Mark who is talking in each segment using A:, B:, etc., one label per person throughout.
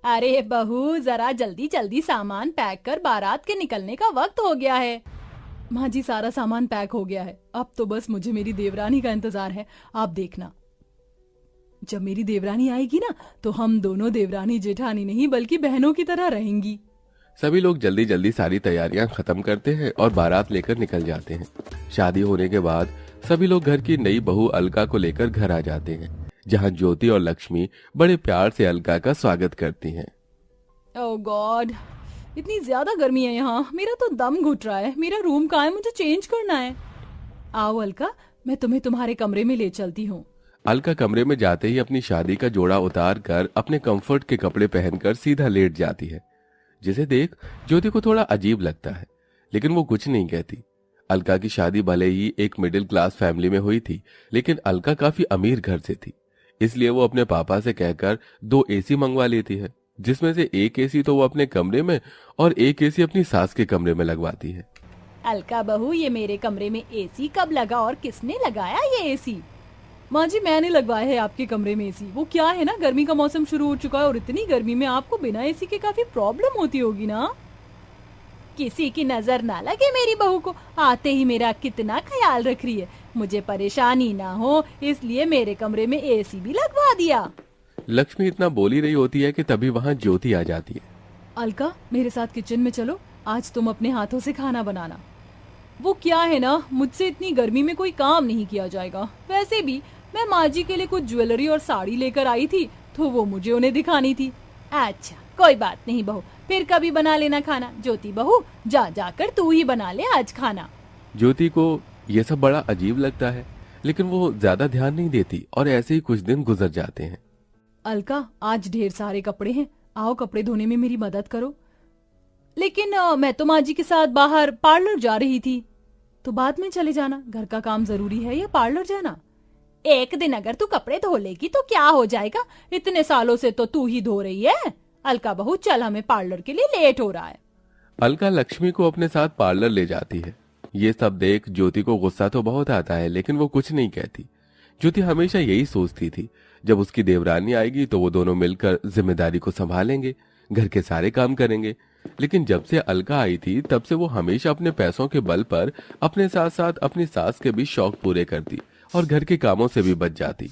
A: अरे बहू, जरा जल्दी जल्दी सामान पैक कर, बारात के निकलने का वक्त हो गया है। माँ जी, सारा सामान पैक हो गया है। अब तो बस मुझे मेरी देवरानी का इंतजार है। आप देखना, जब मेरी देवरानी आएगी ना, तो हम दोनों देवरानी जेठानी नहीं बल्कि बहनों की तरह रहेंगी।
B: सभी लोग जल्दी जल्दी सारी तैयारियां खत्म करते हैं और बारात लेकर निकल जाते हैं। शादी होने के बाद सभी लोग घर की नई बहू अलका को लेकर घर आ जाते हैं, जहां ज्योति और लक्ष्मी बड़े प्यार से अलका का स्वागत करती हैं।
A: ओह गॉड, इतनी ज्यादा गर्मी है यहाँ, मेरा तो दम घुट रहा है। मेरा रूम कहाँ है? मुझे चेंज करना है। आओ अलका, मैं तुम्हें तुम्हारे कमरे में ले चलती हूँ।
B: अलका कमरे में जाते ही अपनी शादी का जोड़ा उतार कर अपने कंफर्ट के कपड़े पहनकर सीधा लेट जाती है, जिसे देख ज्योति को थोड़ा अजीब लगता है, लेकिन वो कुछ नहीं कहती। अलका की शादी भले ही एक मिडिल क्लास फैमिली में हुई थी, लेकिन अलका काफी अमीर घर से थी, इसलिए वो अपने पापा से कहकर 2 एसी मंगवा लेती है, जिसमें से एक एसी तो वो अपने कमरे में और एक एसी अपनी सास के कमरे में लगवाती है।
A: अलका बहू, ये मेरे कमरे में एसी कब लगा और किसने लगाया ये एसी? माँ जी, मैंने लगवाया है आपके कमरे में एसी। वो क्या है ना, गर्मी का मौसम शुरू हो चुका है और इतनी गर्मी में आपको बिना एसी के काफी प्रॉब्लम होती होगी ना। किसी की नजर ना लगे मेरी बहू को, आते ही मेरा कितना ख्याल रख रही है। मुझे परेशानी ना हो इसलिए मेरे कमरे में एसी भी लगवा दिया।
B: लक्ष्मी इतना बोल ही रही होती है कि तभी वहां ज्योति आ जाती है।
A: अलका, मेरे साथ किचन में चलो, आज तुम अपने हाथों से खाना बनाना। वो क्या है ना, मुझसे इतनी गर्मी में कोई काम नहीं किया जाएगा। वैसे भी मैं माँ जी के लिए कुछ ज्वेलरी और साड़ी लेकर आई थी, तो वो मुझे उन्हें दिखानी थी। अच्छा, कोई बात नहीं बहू, फिर कभी बना लेना खाना। ज्योति बहू, जा जाकर तू ही बना ले आज खाना।
B: ज्योति को यह सब बड़ा अजीब लगता है, लेकिन वो ज्यादा ध्यान नहीं देती और ऐसे ही कुछ दिन गुजर जाते हैं।
A: अलका, आज ढेर सारे कपड़े हैं, आओ कपड़े धोने में मेरी मदद करो। लेकिन मैं तो माँ जी के साथ बाहर पार्लर जा रही थी। तो बाद में चले जाना, घर का काम जरूरी है या पार्लर जाना? एक दिन अगर तू कपड़े धो लेगी तो क्या हो जाएगा, इतने सालों से तो तू ही धो रही है। अलका बहू, चल, हमें पार्लर के लिए लेट हो रहा है।
B: अलका लक्ष्मी को अपने साथ पार्लर ले जाती है। ये सब देख ज्योति को गुस्सा तो बहुत आता है, लेकिन वो कुछ नहीं कहती। ज्योति हमेशा यही सोचती थी, जब उसकी देवरानी आएगी तो वो दोनों मिलकर जिम्मेदारी को संभालेंगे, घर के सारे काम करेंगे। लेकिन जब से अलका आई थी, तब से वो हमेशा अपने पैसों के बल पर अपने साथ साथ अपनी सास के भी शौक पूरे करती और घर के कामों से भी बच जाती।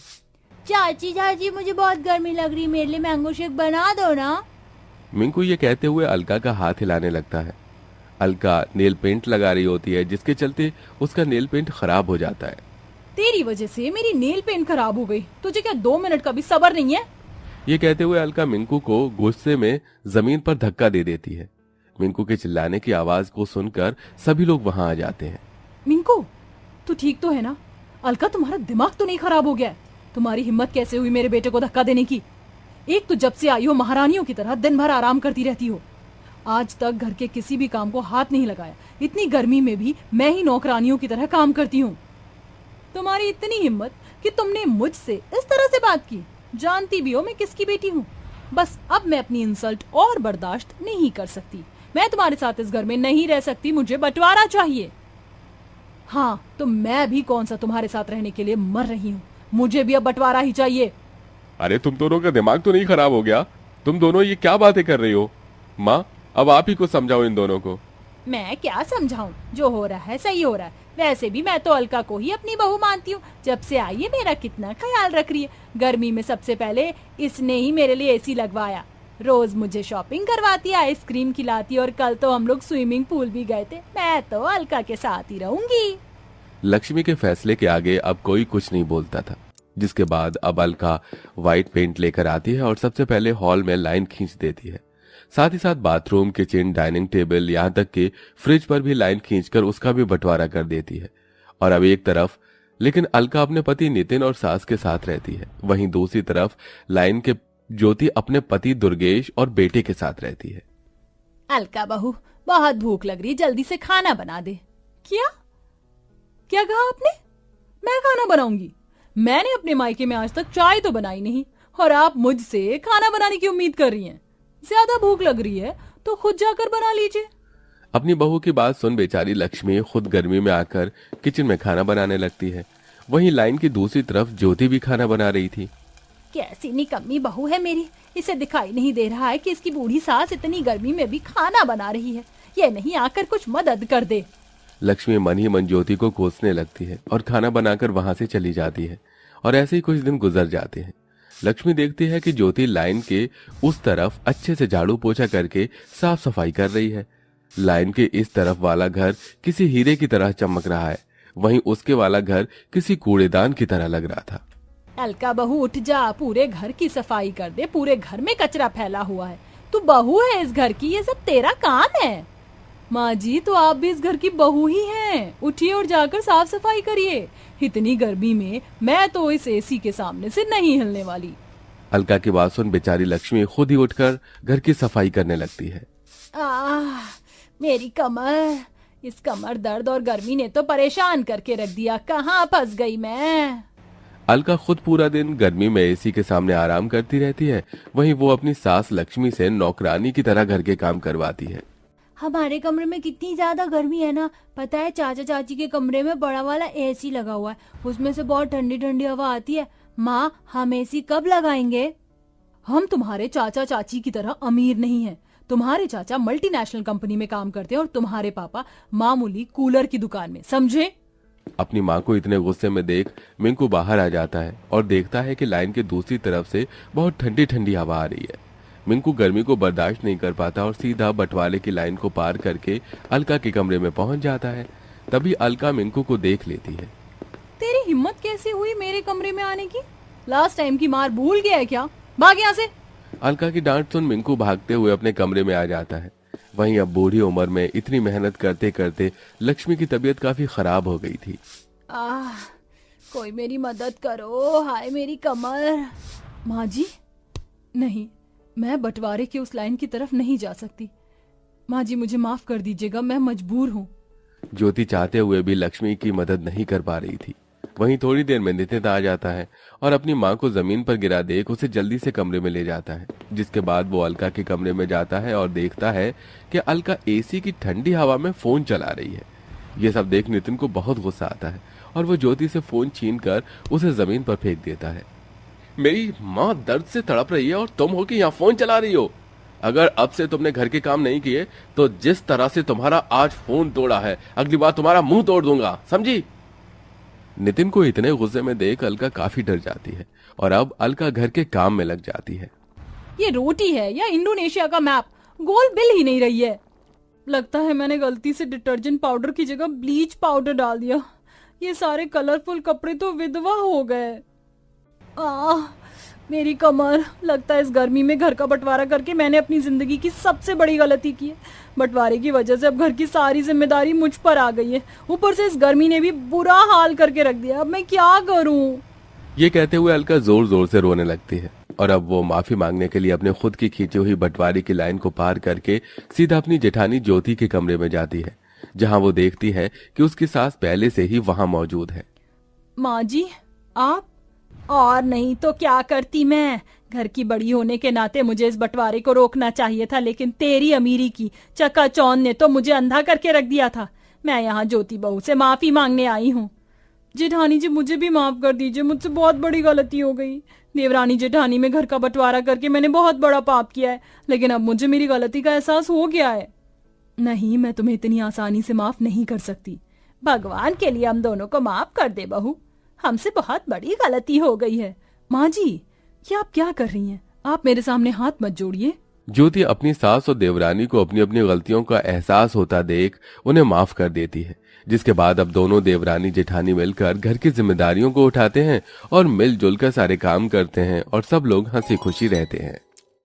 A: चाची चाची, मुझे बहुत गर्मी लग रही, मेरे लिए मैंगो शेक बना दो ना।
B: मिंकू ये कहते हुए अलका का हाथ हिलाने लगता है। अलका नेल पेंट लगा रही होती है, जिसके चलते उसका नेल पेंट खराब हो जाता है।
A: तेरी वजह से मेरी नेल पेंट खराब हो गई, तुझे क्या 2 मिनट का भी सब्र नहीं है?
B: ये कहते हुए अलका मिंकू को गुस्से में जमीन पर धक्का दे देती है। मिंकू के चिल्लाने की आवाज को सुनकर सभी लोग वहां आ जाते हैं।
A: मिंकू, तू ठीक तो है ना? अलका, तुम्हारा दिमाग तो नहीं खराब हो गया? तुम्हारी हिम्मत कैसे हुई मेरे बेटे को धक्का देने की? एक तो जब से आई हो महारानियों की तरह दिन भर आराम करती रहती हो, आज तक घर के किसी भी काम को हाथ नहीं लगाया। इतनी गर्मी में भी मैं ही नौकरानियों की तरह काम करती हूँ। तुम्हारी इतनी हिम्मत कि तुमने मुझसे इस तरह से बात की। जानती भी हो मैं किसकी बेटी हूँ। बस अब मैं अपनी इंसल्ट और बर्दाश्त नहीं कर सकती। मैं तुम्हारे साथ इस घर में नहीं रह सकती, मुझे बंटवारा चाहिए। हाँ, तो मैं भी कौन सा तुम्हारे साथ रहने के लिए मर रही हूँ, मुझे भी अब बंटवारा ही चाहिए।
B: अरे तुम दोनों का दिमाग तो नहीं खराब हो गया? तुम दोनों ये क्या बातें कर रही हो? माँ, अब आप ही को समझाओ इन दोनों को।
A: मैं क्या समझाऊं, जो हो रहा है सही हो रहा है। वैसे भी मैं तो अलका को ही अपनी बहू मानती हूँ। जब से आई है मेरा कितना ख्याल रख रही है। गर्मी में सबसे पहले इसने ही मेरे लिए एसी लगवाया, रोज मुझे शॉपिंग करवाती, आइसक्रीम खिलाती, और कल तो हम लोग स्विमिंग पूल भी गए थे। मैं तो अलका के साथ ही रहूंगी।
B: लक्ष्मी के फैसले के आगे अब कोई कुछ नहीं बोलता था, जिसके बाद अब अलका व्हाइट पेंट लेकर आती है और सबसे पहले हॉल में लाइन खींच देती है। साथ ही साथ बाथरूम, किचन, डाइनिंग टेबल, यहाँ तक कि फ्रिज पर भी लाइन खींचकर उसका भी बंटवारा कर देती है। और अब एक तरफ लेकिन अलका अपने पति नितिन और सास के साथ रहती है, वहीं दूसरी तरफ लाइन के ज्योति अपने पति दुर्गेश और बेटे के साथ रहती है।
A: अलका बहू, बहुत भूख लग रही, जल्दी से खाना बना दे। क्या क्या कहा आपने? मैं खाना बनाऊंगी? मैंने अपने मायके में आज तक चाय तो बनाई नहीं, और आप मुझसे खाना बनाने की उम्मीद कर रही हैं। ज्यादा भूख लग रही है तो खुद जाकर बना लीजिए।
B: अपनी बहू की बात सुन बेचारी लक्ष्मी खुद गर्मी में आकर किचन में खाना बनाने लगती है। वहीं लाइन की दूसरी तरफ ज्योति भी खाना बना रही थी।
A: कैसी निकम्मी बहू है मेरी, इसे दिखाई नहीं दे रहा है कि इसकी बूढ़ी सास इतनी गर्मी में भी खाना बना रही है। ये नहीं आकर कुछ मदद कर दे।
B: लक्ष्मी मन ही मन ज्योति को कोसने लगती है और खाना बनाकर वहां से चली जाती है। और ऐसे ही कुछ दिन गुजर जाते हैं। लक्ष्मी देखती है कि ज्योति लाइन के उस तरफ अच्छे से झाड़ू पोछा करके साफ सफाई कर रही है। लाइन के इस तरफ वाला घर किसी हीरे की तरह चमक रहा है, वहीं उसके वाला घर किसी कूड़ेदान की तरह लग रहा था।
A: अलका बहू उठ जा, पूरे घर की सफाई कर दे, पूरे घर में कचरा फैला हुआ है। तू बहू है इस घर की, ये सब तेरा काम है। माँ जी, तो आप भी इस घर की बहू ही हैं। उठिए और जाकर साफ सफाई करिए। इतनी गर्मी में मैं तो इस एसी के सामने से नहीं हिलने वाली।
B: अलका की बात सुन बेचारी लक्ष्मी खुद ही उठकर घर की सफाई करने लगती है।
A: मेरी कमर, इस कमर दर्द और गर्मी ने तो परेशान करके रख दिया। कहाँ फंस गई मैं।
B: अलका खुद पूरा दिन गर्मी में एसी के सामने आराम करती रहती है, वहीं वो अपनी सास लक्ष्मी से नौकरानी की तरह घर के काम करवाती है।
A: हमारे कमरे में कितनी ज्यादा गर्मी है ना, पता है चाचा चाची के कमरे में बड़ा वाला एसी लगा हुआ है, उसमें से बहुत ठंडी ठंडी हवा आती है। माँ, हम एसी कब लगाएंगे? हम तुम्हारे चाचा चाची की तरह अमीर नहीं हैं। तुम्हारे चाचा मल्टीनेशनल कंपनी में काम करते हैं और तुम्हारे पापा मामूली कूलर की दुकान में, समझे?
B: अपनी माँ को इतने गुस्से में देख मिंकू बाहर आ जाता है और देखता है कि लाइन के दूसरी तरफ से बहुत ठंडी ठंडी हवा आ रही है। मिंकू गर्मी को बर्दाश्त नहीं कर पाता और सीधा बंटवारे की लाइन को पार करके अलका के कमरे में पहुंच जाता है। तभी अलका मिंकू को देख लेती है।
A: तेरी हिम्मत कैसे हुई मेरे कमरे में आने की? लास्ट टाइम की मार भूल गया है क्या? भाग यहाँ से।
B: अलका की डांट सुन मिंकू भागते हुए अपने कमरे में आ जाता है। वहीं अब बूढ़ी उम्र में इतनी मेहनत करते करते लक्ष्मी की तबीयत काफी खराब हो गई थी।
A: कोई मेरी मदद करो, हाय मेरी कमर। माँ जी, नहीं, मैं बंटवारे की उस लाइन की तरफ नहीं जा सकती। माँ जी, मुझे माफ कर दीजिएगा, मैं मजबूर हूँ।
B: ज्योति चाहते हुए भी लक्ष्मी की मदद नहीं कर पा रही थी। वहीं थोड़ी देर में नितिन आ जाता है और अपनी माँ को जमीन पर गिरा देख उसे जल्दी से कमरे में ले जाता है। जिसके बाद वो अलका के कमरे में जाता है और देखता है कि अलका एसी की ठंडी हवा में फोन चला रही है। ये सब देख नितिन को बहुत गुस्सा आता है और वो ज्योति से फोन छीनकर उसे जमीन पर फेंक देता है। मेरी माँ दर्द से तड़प रही है और तुम हो कि यहाँ फोन चला रही हो। अगर अब से तुमने घर के काम नहीं किए तो जिस तरह से तुम्हारा आज फोन तोड़ा है, अगली बार तुम्हारा मुंह तोड़ दूंगा, समझी? नितिन को इतने गुस्से में देख अलका काफी डर जाती है और अब अलका घर के काम में लग जाती है।
A: ये रोटी है या इंडोनेशिया का मैप? गोल बिल ही नहीं रही है। लगता है मैंने गलती से डिटर्जेंट पाउडर की जगह ब्लीच पाउडर डाल दिया। ये सारे कलरफुल कपड़े तो विधवा हो गए। मेरी कमर, लगता है इस गर्मी में घर का बंटवारा करके मैंने अपनी जिंदगी की सबसे बड़ी गलती की है। बंटवारे की वजह से अब घर की सारी जिम्मेदारी मुझ पर आ गई है। ऊपर से इस गर्मी ने भी बुरा हाल करके रख दिया। अब मैं क्या करूं?
B: ये कहते हुए अलका जोर जोर से रोने लगती है और अब वो माफी मांगने के लिए अपने खुद की खींची हुई बंटवारे की लाइन को पार करके सीधा अपनी जेठानी ज्योति के कमरे में जाती है, जहां वो देखती है कि उसकी सास पहले से ही वहां मौजूद है।
A: माँ जी, आप? और नहीं तो क्या करती मैं? घर की बड़ी होने के नाते मुझे इस बंटवारे को रोकना चाहिए था, लेकिन तेरी अमीरी की चकाचौंध ने तो मुझे अंधा करके रख दिया था। मैं यहाँ ज्योति बहू से माफी मांगने आई हूँ। जेठानी जी, मुझे भी माफ कर दीजिए, मुझसे बहुत बड़ी गलती हो गई। देवरानी जेठानी में घर का बंटवारा करके मैंने बहुत बड़ा पाप किया है, लेकिन अब मुझे मेरी गलती का एहसास हो गया है। नहीं, मैं तुम्हें इतनी आसानी से माफ नहीं कर सकती। भगवान के लिए हम दोनों को माफ कर दे बहू, हमसे बहुत बड़ी गलती हो गई है। माँ जी, ये आप क्या कर रही हैं? आप मेरे सामने हाथ मत जोड़िए।
B: ज्योति अपनी सास और देवरानी को अपनी अपनी गलतियों का एहसास होता देख उन्हें माफ कर देती है, जिसके बाद अब दोनों देवरानी जेठानी मिलकर घर की जिम्मेदारियों को उठाते हैं और मिलजुल कर सारे काम करते हैं और सब लोग हंसी खुशी रहते हैं।